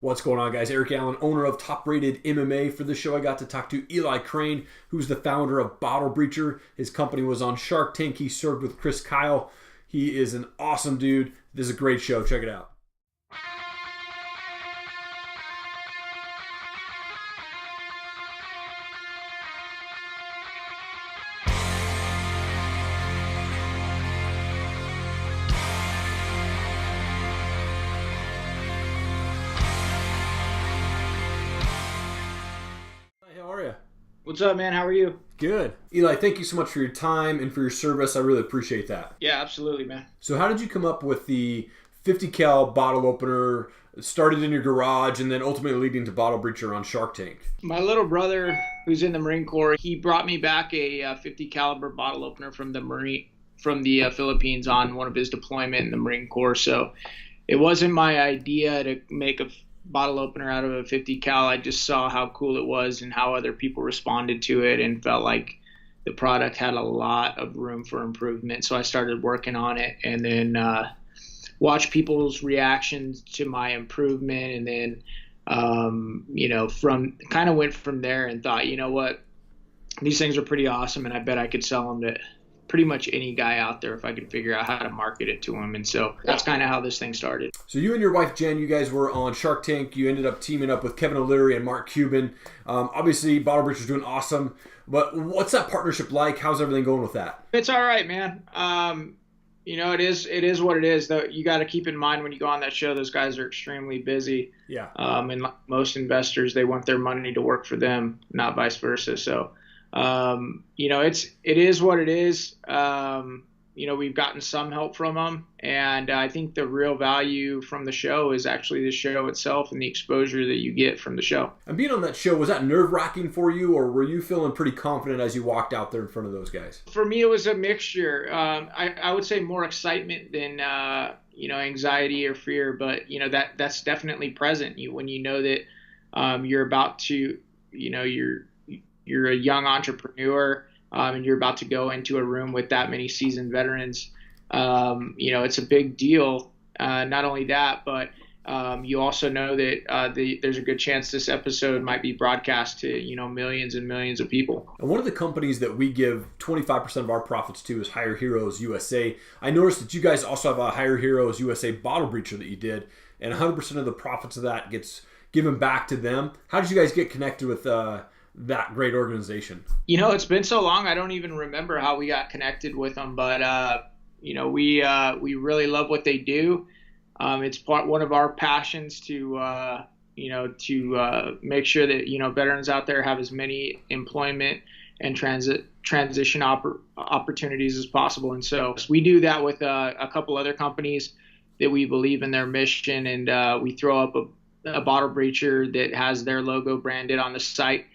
What's going on, guys? Eric Allen, owner of Top Rated MMA. For this show, I got to talk to Eli Crane, who's the founder of Bottle Breacher. His company was on Shark Tank. He served with Chris Kyle. He is an awesome dude. This is a great show. Check it out. How are you? What's up, man? How are you? Good. Eli, thank you so much for your time and for your service. I really appreciate that. Yeah, absolutely, man. So how did you come up with the 50 cal bottle opener, started in your garage, and then ultimately leading to Bottle Breacher on Shark Tank? My little brother, who's in the Marine Corps, he brought me back a 50 caliber bottle opener from the Philippines on one of his deployment in the Marine Corps. So it wasn't my idea to make a bottle opener out of a 50 cal. I just saw how cool it was and how other people responded to it and felt like the product had a lot of room for improvement. So I started working on it and then watched people's reactions to my improvement. And then, went from there and thought, you know what, these things are pretty awesome. And I bet I could sell them to pretty much any guy out there if I could figure out how to market it to him. And so that's kind of how this thing started. So you and your wife, Jen, you guys were on Shark Tank. You ended up teaming up with Kevin O'Leary and Mark Cuban. Obviously, Bottle Breacher's doing awesome. But what's that partnership like? How's everything going with that? It's all right, man. It is what it is. Though you got to keep in mind when you go on that show, those guys are extremely busy. Yeah. And like most investors, they want their money to work for them, not vice versa. So, it is what it is. We've gotten some help from them, and I think the real value from the show is actually the show itself and the exposure that you get from the show. And being on that show, was that nerve-wracking for you, or were you feeling pretty confident as you walked out there in front of those guys? For me, it was a mixture. I would say more excitement than anxiety or fear, but that's definitely present. When you know that you're about to, you're a young entrepreneur. And you're about to go into a room with that many seasoned veterans. It's a big deal. Not only that, but you also know that there's a good chance this episode might be broadcast to millions and millions of people. And one of the companies that we give 25% of our profits to is Hire Heroes USA. I noticed that you guys also have a Hire Heroes USA Bottle Breacher that you did, and 100% of the profits of that gets given back to them. How did you guys get connected with that great organization? It's been so long, I don't even remember how we got connected with them, but we really love what they do. It's one of our passions to make sure that veterans out there have as many employment and transition opportunities as possible. And so we do that with a couple other companies that we believe in their mission, and we throw up a bottle breacher that has their logo branded on the site.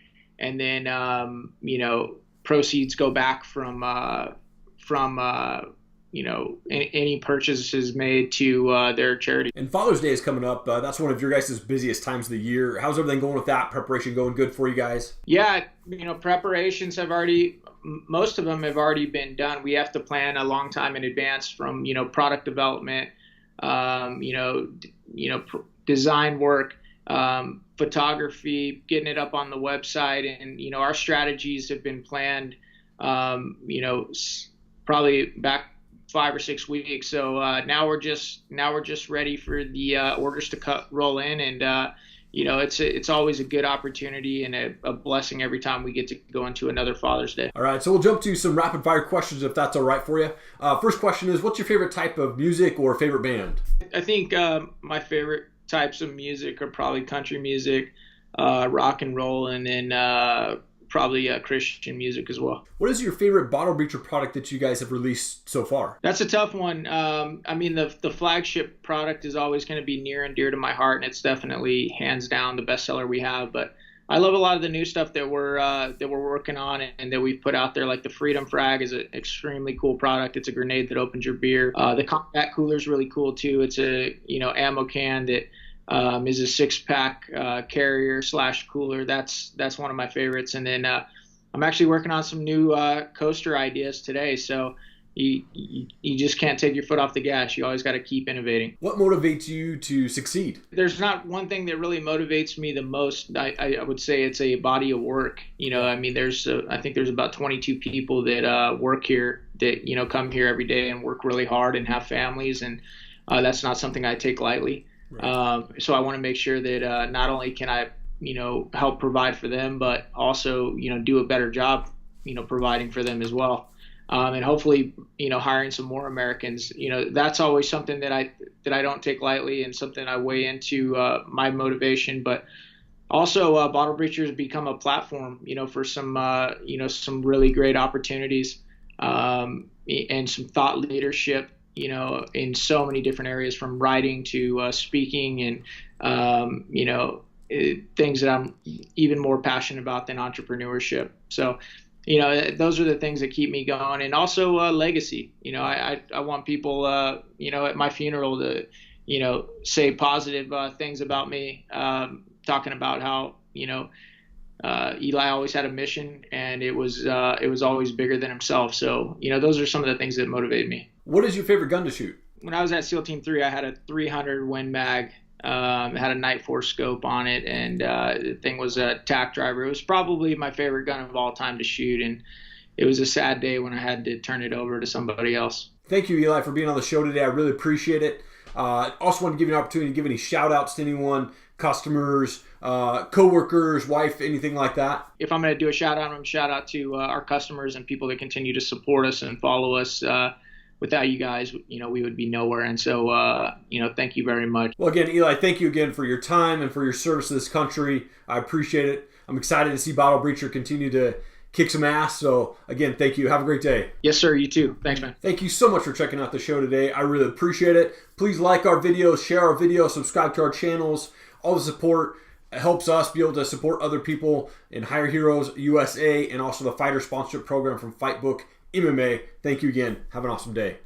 And then, proceeds go back from any purchases made to their charity. And Father's Day is coming up. That's one of your guys' busiest times of the year. How's everything going with that? Preparation going good for you guys? Yeah, preparations most of them have already been done. We have to plan a long time in advance from, product development, design work, photography, getting it up on the website, and our strategies have been planned probably back 5 or 6 weeks. So now we're just ready for the orders to roll in, and it's always a good opportunity and a blessing every time we get to go into another Father's Day. All right, so we'll jump to some rapid fire questions if that's all right for you. First question is, what's your favorite type of music or favorite band? I think my favorite types of music are probably country music, rock and roll, and then probably Christian music as well. What is your favorite Bottle Breacher product that you guys have released so far? That's a tough one. The flagship product is always going to be near and dear to my heart, and it's definitely hands down the bestseller we have. But I love a lot of the new stuff that we're working on and that we've put out there. Like the Freedom Frag is an extremely cool product. It's a grenade that opens your beer. The Combat Cooler is really cool too. It's a ammo can that is a 6-pack carrier / cooler. That's one of my favorites. And then I'm actually working on some new coaster ideas today. So you just can't take your foot off the gas. You always got to keep innovating. What motivates you to succeed? There's not one thing that really motivates me the most. I would say it's a body of work. I mean, I think there's about 22 people that work here that, come here every day and work really hard and have families. And that's not something I take lightly. Right. So I want to make sure that not only can I, help provide for them, but also, do a better job, providing for them as well. And hopefully, hiring some more Americans. That's always something that I don't take lightly and something I weigh into my motivation. But also, Bottle Breachers become a platform, for some some really great opportunities and some thought leadership, in so many different areas, from writing to speaking and things that I'm even more passionate about than entrepreneurship. So, those are the things that keep me going. And also legacy. I want people, at my funeral to, say positive things about me, talking about how, Eli always had a mission, and it was always bigger than himself. So, those are some of the things that motivate me. What is your favorite gun to shoot? When I was at SEAL Team 3, I had a 300 Win Mag. It had a Night Force scope on it, and the thing was a tack driver. It was probably my favorite gun of all time to shoot, and it was a sad day when I had to turn it over to somebody else. Thank you, Eli, for being on the show today. I really appreciate it. Also want to give you an opportunity to give any shout-outs to anyone, customers, co-workers, wife, anything like that. If I'm going to do a shout-out, I'm going to shout out to our customers and people that continue to support us and follow us. Without you guys, we would be nowhere. And so, thank you very much. Well, again, Eli, thank you again for your time and for your service to this country. I appreciate it. I'm excited to see Bottle Breacher continue to kick some ass. So, again, thank you. Have a great day. Yes, sir. You too. Thanks, man. Thank you so much for checking out the show today. I really appreciate it. Please like our videos, share our videos, subscribe to our channels. All the support helps us be able to support other people in Hire Heroes USA and also the fighter sponsorship program from Fightbook MMA. Thank you again. Have an awesome day.